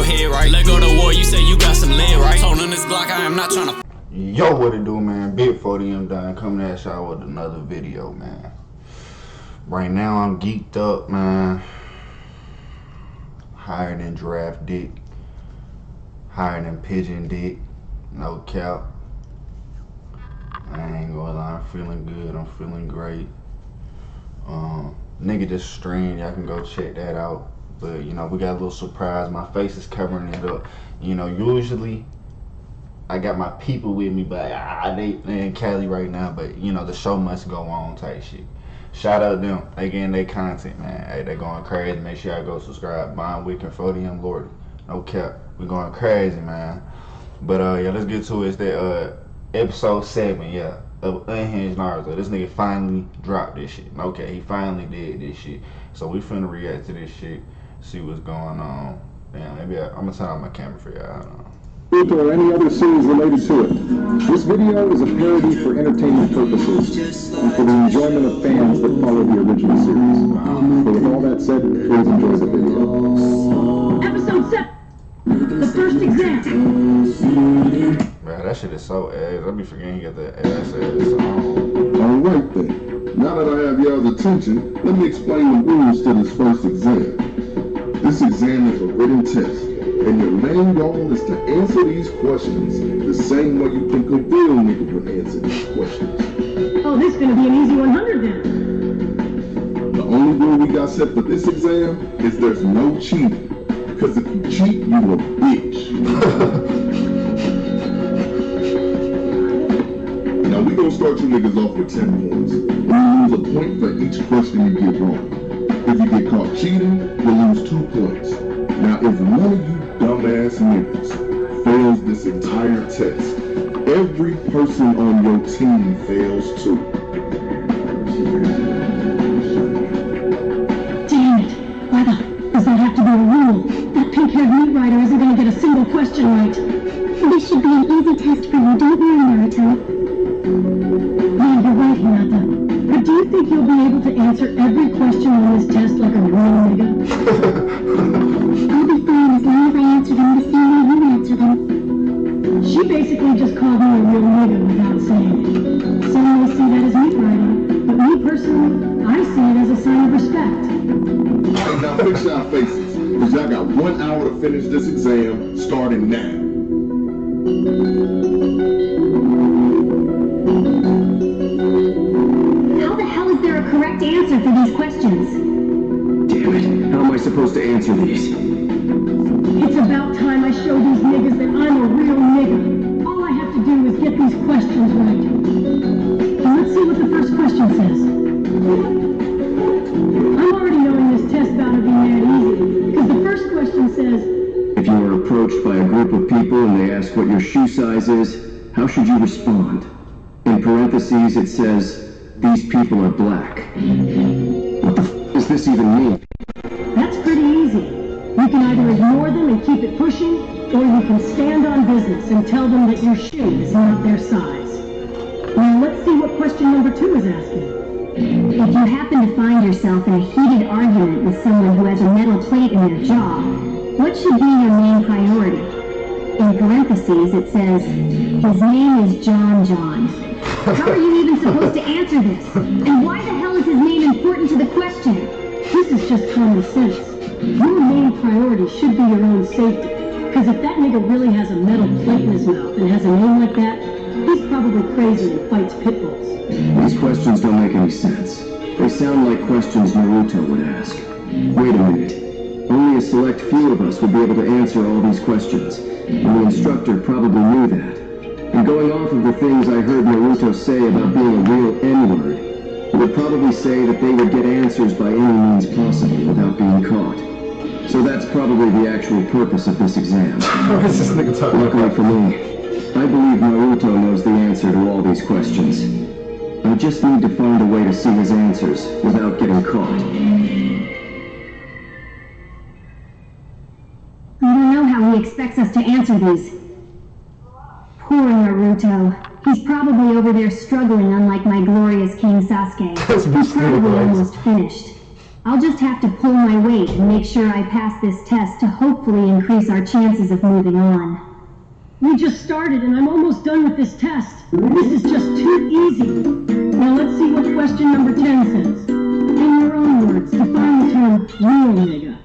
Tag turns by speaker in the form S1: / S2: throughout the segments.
S1: your head right. Let go to war, you say you got some lead right. Holding this Glock, I am not trying to.
S2: Yo, what it do, man? Bid.6 done coming at y'all with another video, man. Right now, I'm geeked up, man. Higher than giraffe dick. Higher than pigeon dick. No cap. I ain't gonna lie, I'm feeling good. I'm feeling great. Nigga just streamed. Y'all can go check that out. But, you know, we got a little surprise. My face is covering it up. You know, usually I got my people with me, but they in Cali right now. But, you know, the show must go on type shit. Shout out to them. They getting their content, man. Hey, they going crazy. Make sure y'all go subscribe. Bond Wick for them Lord. No cap. We going crazy, man. But yeah, let's get to it. It's the episode 7, yeah, of Unhinged Naruto. This nigga finally dropped this shit. Okay, he finally did this shit. So we finna react to this shit, see what's going on. Damn, maybe I'm gonna turn on my camera for y'all. I don't know.
S3: Naruto or any other series related to it. This video is a parody for entertainment purposes and for the enjoyment of fans that follow the original series. But with all that said, please enjoy the video.
S4: Episode 7, the first exam.
S2: Man, that shit is so ass. I be forgetting you got the ass song.
S5: Alright then, now that I have y'all's attention, let me explain the rules to this first exam. This exam is a written test. And your main goal is to answer these questions the same way you think a real nigga would answer these questions.
S4: Oh, this is gonna be an easy 100 then.
S5: The only rule we got set for this exam is there's no cheating. Because if you cheat, you a bitch. Now we gonna start you niggas off with 10 points. And you lose a point for each question you get wrong. If you get caught cheating, you lose 2 points. Now if one of you dumbass niggas fails this entire test, every person on your team fails too.
S4: Damn it! Why the does that have to be a rule? That pink-haired meat rider isn't gonna get a single question right.
S6: This should be an easy test for you, don't worry, Naruto.
S4: Yeah, you're right, Hinata. But do you think you'll be able to answer every question on this test like a real nigga?
S6: I'll be fine as long as I answer them the same way you answer them.
S4: She basically just called me a real nigga without saying it. Some may see that as meat riding, but me personally, I see it as a sign of respect.
S5: Alright, now fix y'all faces, because y'all got 1 hour to finish this exam, starting now.
S6: How the hell is there a correct answer for these questions?
S3: Damn it, how am I supposed to answer these?
S4: It's about time I show these niggas that I'm a real nigga. All I have to do is get these questions right. And let's see what the first question says. I'm already knowing this test bound to be mad easy, because the first question says,
S3: If you are approached by a group of people and they ask what your shoe size is, how should you respond? In parentheses it says, these people are black. What the f does this even mean?
S4: that's pretty easy. You can either ignore them and keep it pushing, or you can stand on business and tell them that your shoe is not their size. Now let's see what question number 2 is asking.
S6: If you happen to find yourself in a heated argument with someone who has a metal plate in their jaw, what should be your main priority? In parentheses it says, his name is John. How are you even supposed to answer this? And why the hell is his name important to the question?
S4: This is just common sense. Your main priority should be your own safety. Because if that nigga really has a metal plate in his mouth and has a name like that, he's probably crazy and fights pit bulls.
S3: These questions don't make any sense. They sound like questions Naruto would ask. Wait a minute. Only a select few of us would be able to answer all these questions, and the instructor probably knew that. And going off of the things I heard Naruto say about being a real N-word, he would probably say that they would get answers by any means possible without being caught. So that's probably the actual purpose of this exam.
S2: What is this nigga talking about?
S3: Luckily for me, I believe Naruto knows the answer to all these questions. I just need to find a way to see his answers without getting caught.
S6: I don't know how he expects us to answer these. Poor Naruto. He's probably over there struggling unlike my glorious King Sasuke.
S2: That's
S6: He's probably
S2: ridiculous.
S6: almost finished. I'll just have to pull my weight and make sure I pass this test to hopefully increase our chances of moving on.
S4: We just started and I'm almost done with this test. This is just too easy. Now let's see what question number 10 says. In your own words, define the term real nigga.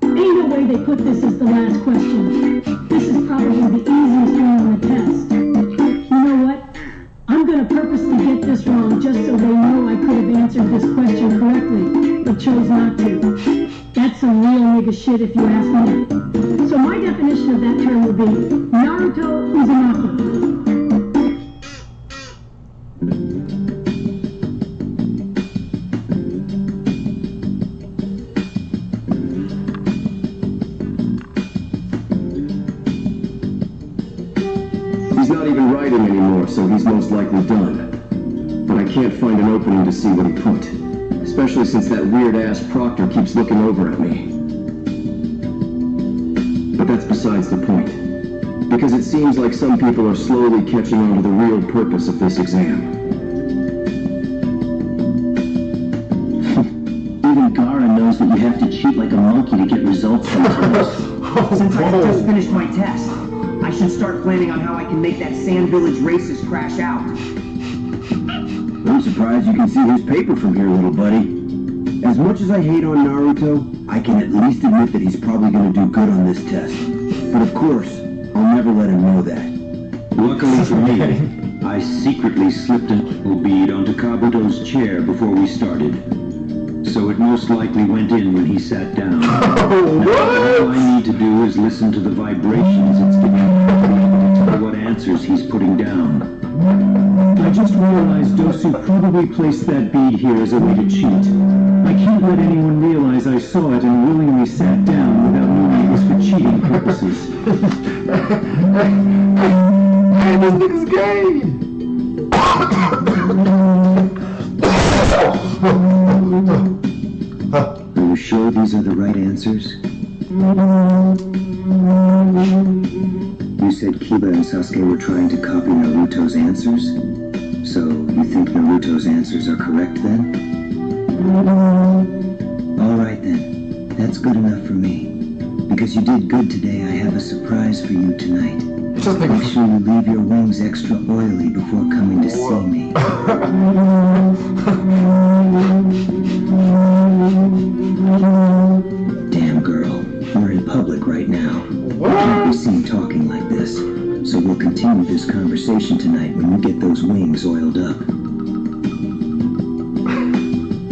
S4: Ain't no way they put this as the last question. This is probably the easiest one on the test. You know what? I'm gonna purposely get this wrong just so they know I could have answered this question correctly, but chose not to. That's some real nigga shit if you ask me. So my definition of that term would be Naruto Uzumaki.
S3: He's not even writing anymore, so he's most likely done. But I can't find an opening to see what he put. Especially since that weird-ass proctor keeps looking over at me. But that's besides the point. Because it seems like some people are slowly catching on to the real purpose of this exam.
S7: Even Gara knows that you have to cheat like a monkey to get results sometimes.
S8: Since I just finished my test, I should start planning on how I can make that Sand Village racist crash out.
S7: I'm surprised you can see his paper from here, little buddy. As much as I hate on Naruto, I can at least admit that he's probably going to do good on this test. But of course, I'll never let him know that. Luckily for me, I secretly slipped a little bead onto Kabuto's chair before we started. So it most likely went in when he sat down. Now, all I need to do is listen to the vibrations it's giving to tell what answers he's putting down.
S9: I just realized Dosu probably placed that bead here as a way to cheat. I can't let anyone realize I saw it and willingly sat down without knowing it was for cheating purposes.
S2: Hey, this nigga's gay!
S7: Are you sure these are the right answers? You said Kiba and Sasuke were trying to copy Naruto's answers? So, you think Naruto's answers are correct then? Alright then. That's good enough for me. Because you did good today, I have a surprise for you tonight. Make sure you leave your wings extra oily before coming to see me. Damn girl, we're in public right now. We can't be seen talking like this. So we'll continue this conversation tonight when you get those wings oiled up.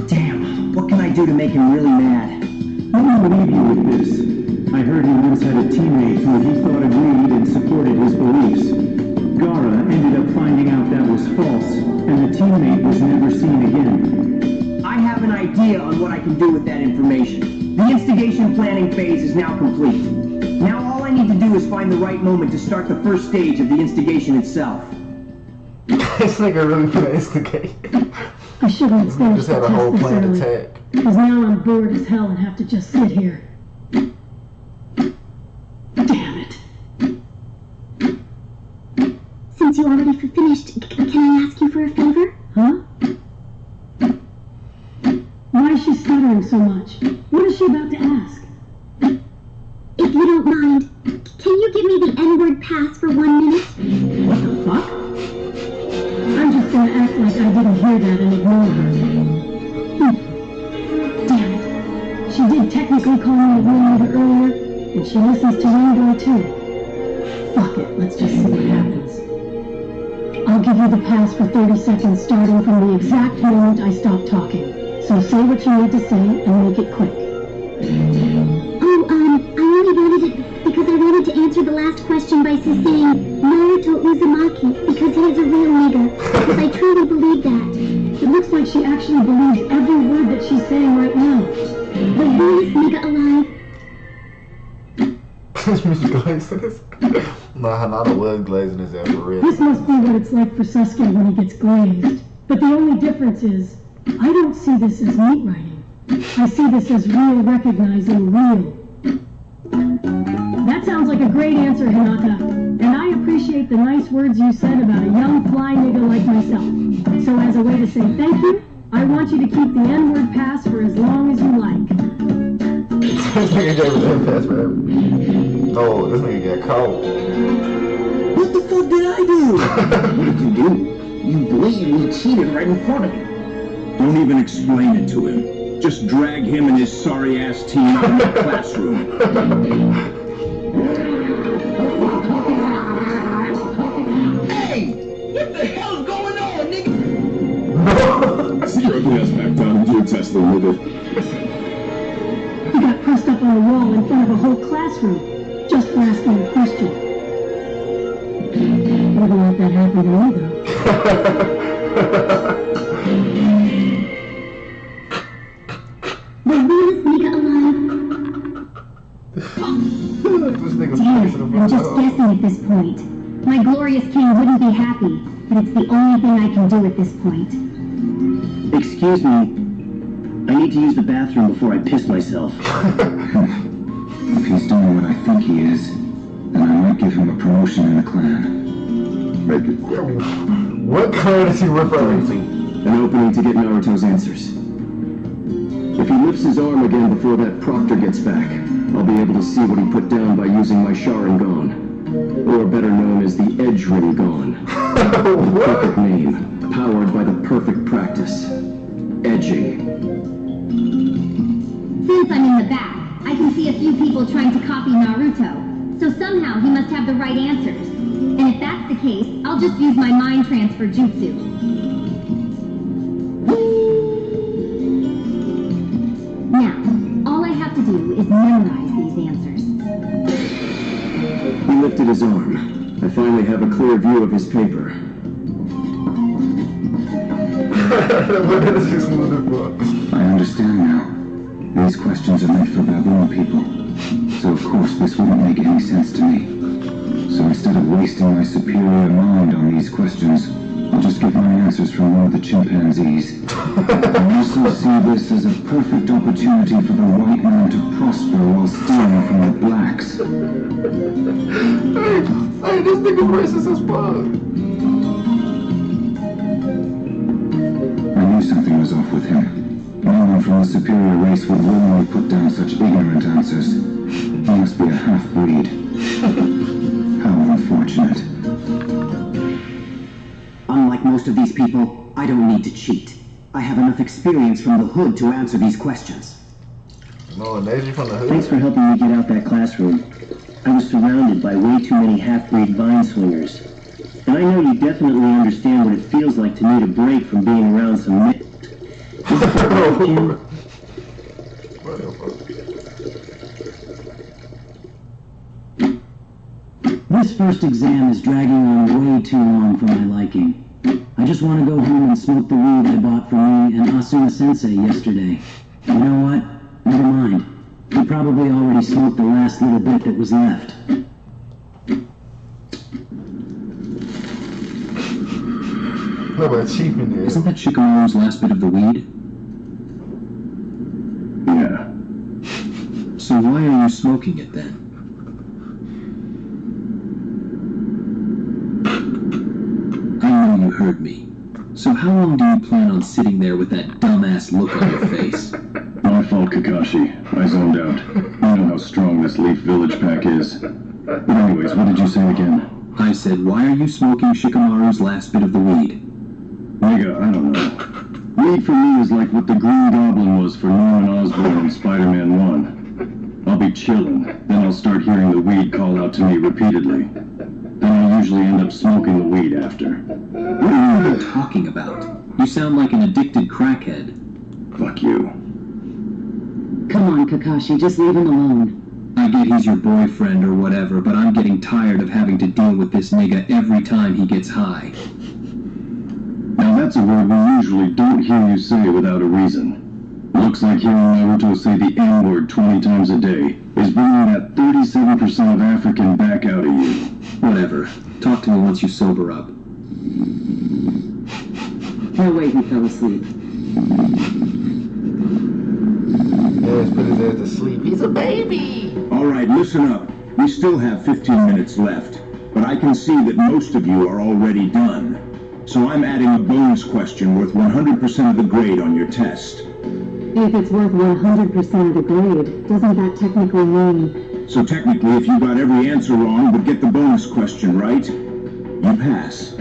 S8: Damn, what can I do to make him really mad?
S9: Let me leave you with this. I heard he once had a teammate who he thought agreed and supported his beliefs. Gara ended up finding out that was false, and the teammate was never seen again.
S8: I have an idea on what I can do with that information. The instigation planning phase is now complete. Now all I need to do is find the right moment to start the first stage of the instigation itself.
S2: This nigga really finna instigate.
S4: I shouldn't have finished
S2: Just
S4: the
S2: had a
S4: test
S2: whole
S4: this
S2: planned
S4: early.
S2: attack.
S4: Because now I'm bored as hell and have to just sit here. Damn it.
S6: Since you already finished, can I ask you for a favor?
S4: Huh? Why is she stuttering so much? What is she about to ask?
S6: If you don't mind, can you give me the N-word pass for 1 minute?
S4: What the fuck? I'm just gonna act like I didn't hear that and ignore her. Damn it. She did technically call me a real nigga earlier, and she listens to Rainbow too. Fuck it, let's just see what happens. I'll give you the pass for 30 seconds starting from the exact moment I stop talking. So say what you need to say and make it quick.
S6: I only wanted it because I wanted to answer the last question by saying Naruto Uzumaki because he is a real nigga. Because I truly believe that.
S4: It looks like she actually believes every word that she's saying right now.
S6: The realest nigga alive.
S2: Nah, not a was glazing his ass for real.
S4: This must be what it's like for Sasuke when he gets glazed. But the only difference is, I don't see this as meat writing. I see this as real recognizing real. That sounds like a great answer, Hinata. And I appreciate the nice words you said about a young fly nigga like myself. So as a way to say thank you, I want you to keep the N-word pass for as long as you like.
S2: This nigga gave us that pass, man. Oh, this nigga got caught.
S8: What the fuck did I do? What did you do? You blatantly cheated right in front of me.
S7: Don't even explain it to him. Just drag him and his sorry-ass team out of the classroom.
S8: Hey! What the hell's going on, nigga?
S5: See your ugly ass back down and do a test, little nigga.
S4: He got pressed up on a wall in front of a whole classroom, just for asking a question. Wouldn't let that happen to me, though.
S6: Was this nigga alive?
S2: This nigga's
S6: Damn,
S2: facing him
S6: I'm just guessing at this point. My glorious king wouldn't be happy, but it's the only thing I can do at this point.
S7: Excuse me. I need to use the bathroom before I piss myself.
S3: If he's doing what I think he is, then I might give him a promotion in the clan.
S5: Make it quick.
S2: What clan is he referring to?
S3: An opening to get Naruto's answers. If he lifts his arm again before that proctor gets back, I'll be able to see what he put down by using my Sharingan. Or better known as the Edge Rinnegan. Perfect name, powered by the perfect practice. Edging.
S6: Since I'm in the back, I can see a few people trying to copy Naruto. So somehow he must have the right answers. And if that's the case, I'll just use my mind transfer jutsu. Now, all I have to do is memorize these answers.
S3: He lifted his arm. I finally have a clear view of his paper.
S2: What is this movie for?
S3: I understand now. These questions are meant for baboon people. So of course this wouldn't make any sense to me. So instead of wasting my superior mind on these questions, I'll just get my answers from one of the chimpanzees. I also see this as a perfect opportunity for the white man to prosper while stealing from the blacks.
S2: Hey, this nigga racist as fuck.
S3: I knew something was off with him. No one from the superior race would willingly put down such ignorant answers. He must be a half-breed. How unfortunate.
S8: Unlike most of these people, I don't need to cheat. I have enough experience from the hood to answer these questions.
S2: No, Daisy from the hood.
S7: Thanks for helping me get out that classroom. I was surrounded by way too many half-breed vine swingers. And I know you definitely understand what it feels like to need a break from being around some Jim? This first exam is dragging on way too long for my liking. I just want to go home and smoke the weed I bought for me and Asuna-sensei yesterday. You know what? Never mind. He probably already smoked the last little bit that was left.
S2: What about Chiefin there?
S7: Isn't that Shikamaru's last bit of the weed?
S3: Yeah.
S7: So why are you smoking it then? I know you heard me. So how long do you plan on sitting there with that dumbass look on your face?
S3: My fault, Kakashi. I zoned out. You know how strong this Leaf Village pack is. But anyways, what did you say again?
S7: I said, why are you smoking Shikamaru's last bit of the weed?
S3: Nigga, I don't know. Weed for me is like what the Green Goblin was for Norman Osborn in Spider-Man 1. I'll be chillin', then I'll start hearing the weed call out to me repeatedly. Then I'll usually end up smoking the weed after.
S7: What are you even talking about? You sound like an addicted crackhead.
S3: Fuck you.
S4: Come on, Kakashi, just leave him alone.
S7: I get he's your boyfriend or whatever, but I'm getting tired of having to deal with this nigga every time he gets high.
S3: Now that's a word we usually don't hear you say without a reason. Looks like hearing Naruto say the N-word 20 times a day is bringing that 37% of African back out of you.
S7: Whatever. Talk to me once you sober up.
S4: No way he fell asleep.
S2: Yes, put his ass to sleep. He's a baby.
S10: Alright, listen up. We still have 15 minutes left, but I can see that most of you are already done. So I'm adding a bonus question worth 100% of the grade on your test.
S4: If it's worth 100% of the grade, doesn't that technically mean...
S10: So technically, if you got every answer wrong but get the bonus question right, you pass.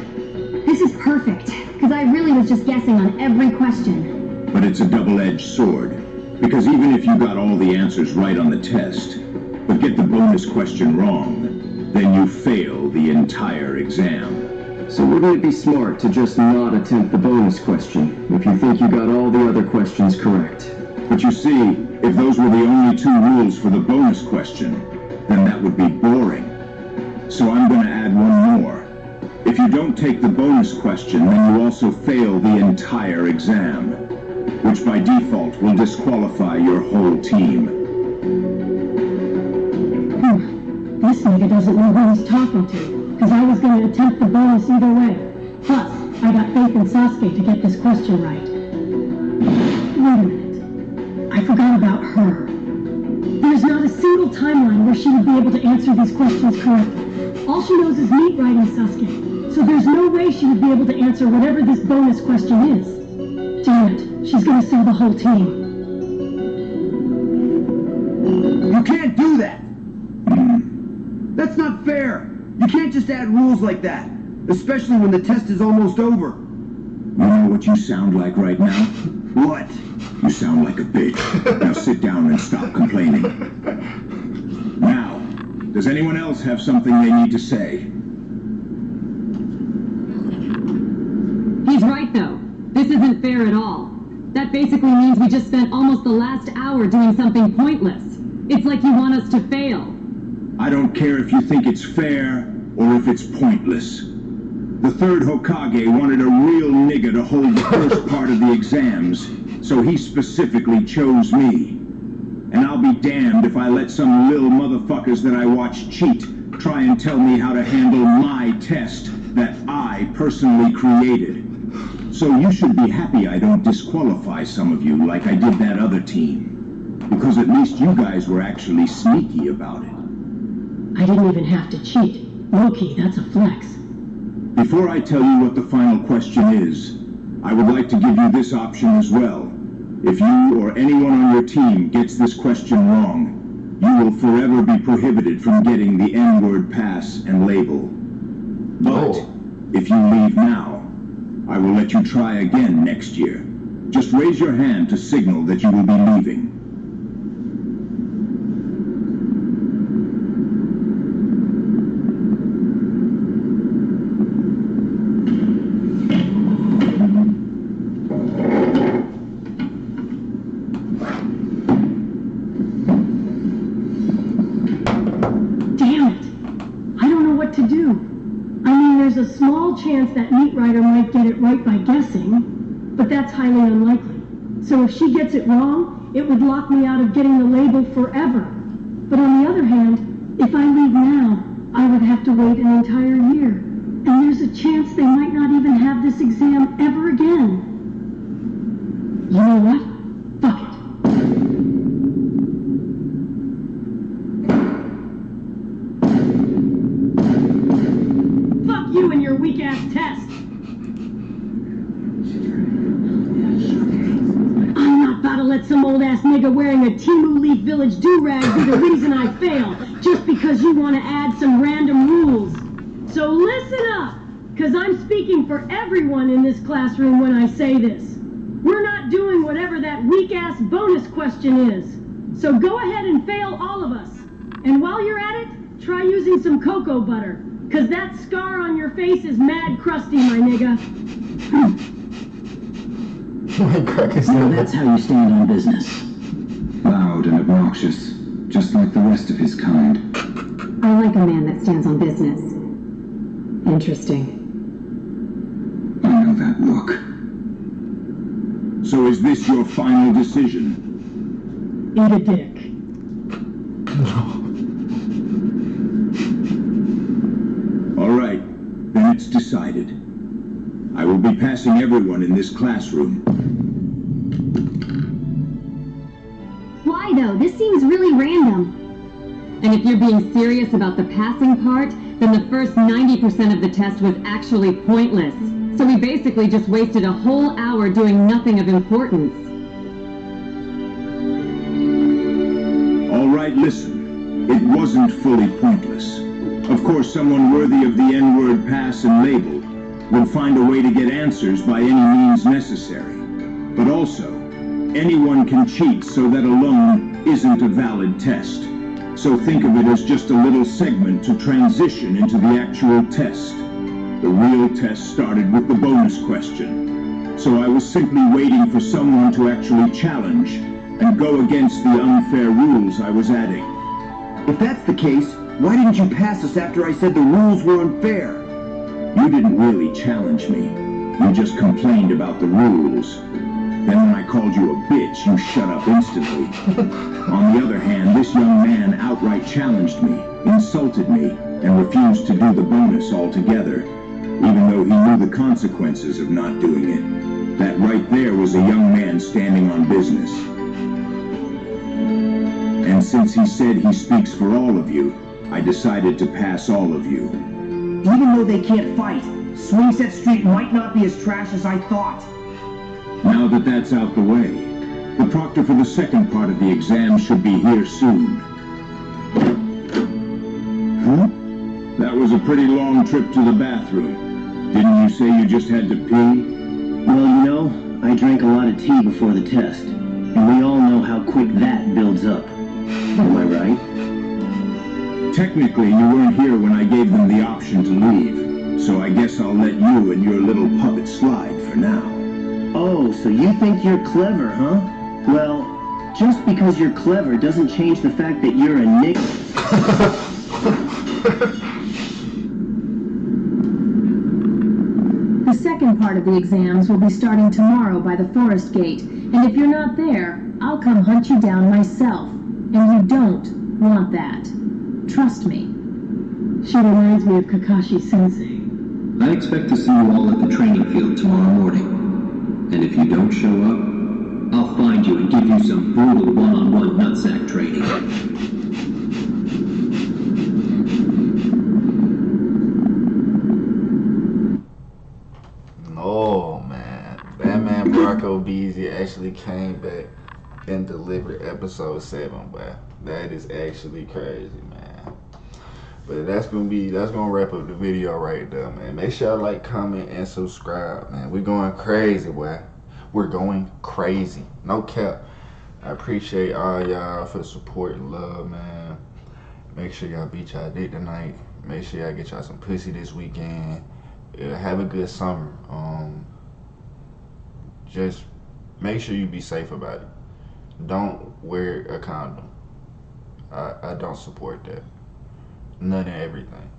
S6: This is perfect, because I really was just guessing on every question.
S10: But it's a double-edged sword, because even if you got all the answers right on the test, but get the bonus question wrong, then you fail the entire exam.
S3: So wouldn't it be smart to just not attempt the bonus question if you think you got all the other questions correct?
S10: But you see, if those were the only two rules for the bonus question, then that would be boring. So I'm going to add one more. If you don't take the bonus question, then you also fail the entire exam, which by default will disqualify your whole team.
S4: This nigga doesn't know who he's talking to. Because I was going to attempt the bonus either way. Plus, I got faith in Sasuke to get this question right. Wait a minute. I forgot about her. There's not a single timeline where she would be able to answer these questions correctly. All she knows is meat riding Sasuke. So there's no way she would be able to answer whatever this bonus question is. Damn it. She's going to sell the whole team.
S8: You can't do that! That's not fair! You can't just add rules like that, especially when the test is almost over.
S10: You know what you sound like right now?
S8: What?
S10: You sound like a bitch. Now sit down and stop complaining. Now, does anyone else have something they need to say?
S11: He's right, though. This isn't fair at all. That basically means we just spent almost the last hour doing something pointless. It's like you want us to fail.
S10: I don't care if you think it's fair or if it's pointless. The third Hokage wanted a real nigga to hold the first part of the exams, so he specifically chose me. And I'll be damned if I let some lil motherfuckers that I watch cheat try and tell me how to handle my test that I personally created. So you should be happy I don't disqualify some of you like I did that other team. Because at least you guys were actually sneaky about it.
S4: I didn't even have to cheat. Low-key, that's a flex.
S10: Before I tell you what the final question is, I would like to give you this option as well. If you or anyone on your team gets this question wrong, you will forever be prohibited from getting the N-word pass and label. But if you leave now, I will let you try again next year. Just raise your hand to signal that you will be leaving.
S4: Chance that Meat Rider might get it right by guessing, but that's highly unlikely. So if she gets it wrong, it would lock me out of getting the label forever. But on the other hand, if I leave now, I would have to wait an entire year. And there's a chance they might not even have this exam ever again. You know what? Fuck it. You and your weak-ass test. I'm not about to let some old-ass nigga wearing a Timu Leaf Village do-rag be the reason I fail, just because you want to add some random rules. So listen up, because I'm speaking for everyone in this classroom when I say this. We're not doing whatever that weak-ass bonus question is. So go ahead and fail all of us. And while you're at it, try using some cocoa butter. Cause that scar on your face is mad crusty, my nigga.
S7: Well, that's how you stand on business. Loud and obnoxious, just like the rest of his kind.
S11: I like a man that stands on business. Interesting.
S7: I know that look.
S10: So is this your final decision?
S4: Eat a dick.
S10: All right, then it's decided. I will be passing everyone in this classroom.
S6: Why, though? This seems really random.
S11: And if you're being serious about the passing part, then the first 90% of the test was actually pointless. So we basically just wasted a whole hour doing nothing of importance.
S10: right, listen. It wasn't fully pointless. Of course, someone worthy of the N-word pass and label would find a way to get answers by any means necessary. But also, anyone can cheat, so that alone isn't a valid test. So think of it as just a little segment to transition into the actual test. The real test started with the bonus question. So I was simply waiting for someone to actually challenge and go against the unfair rules I was adding.
S7: If that's the case, why didn't you pass us after I said the rules were unfair?
S10: You didn't really challenge me. You just complained about the rules. Then when I called you a bitch, you shut up instantly. On the other hand, this young man outright challenged me, insulted me, and refused to do the bonus altogether, even though he knew the consequences of not doing it. That right there was a young man standing on business. And since he said he speaks for all of you, I decided to pass all of you.
S8: Even though they can't fight, Swingset Street might not be as trash as I thought.
S10: Now that that's out the way, the proctor for the second part of the exam should be here soon. Huh? That was a pretty long trip to the bathroom. Didn't you say you just had to pee?
S7: Well, you know, I drank a lot of tea before the test, and we all know how quick that builds up. Am I right?
S10: Technically, you weren't here when I gave them the option to leave, so I guess I'll let you and your little puppet slide for now.
S7: Oh, so you think you're clever, huh? Well, just because you're clever doesn't change the fact that you're a nick.
S4: The second part of the exams will be starting tomorrow by the forest gate, and if you're not there, I'll come hunt you down myself. And you don't want that. Trust me. She reminds me of Kakashi-sensei.
S12: I expect to see you all at the training field tomorrow morning. And if you don't show up, I'll find you and give you some brutal one-on-one nutsack training.
S2: Oh man, that man Brocco Beasley actually came back and delivered episode 7, but that is actually crazy, man. But that's gonna wrap up the video right there, man. Make sure y'all like, comment, and subscribe, man. We're going crazy, boy. We're going crazy. No cap. I appreciate all y'all for the support and love, man. Make sure y'all beat y'all date tonight. Make sure y'all get y'all some pussy this weekend. Have a good summer. Just make sure you be safe about it. Don't wear a condom. I don't support that. None and everything.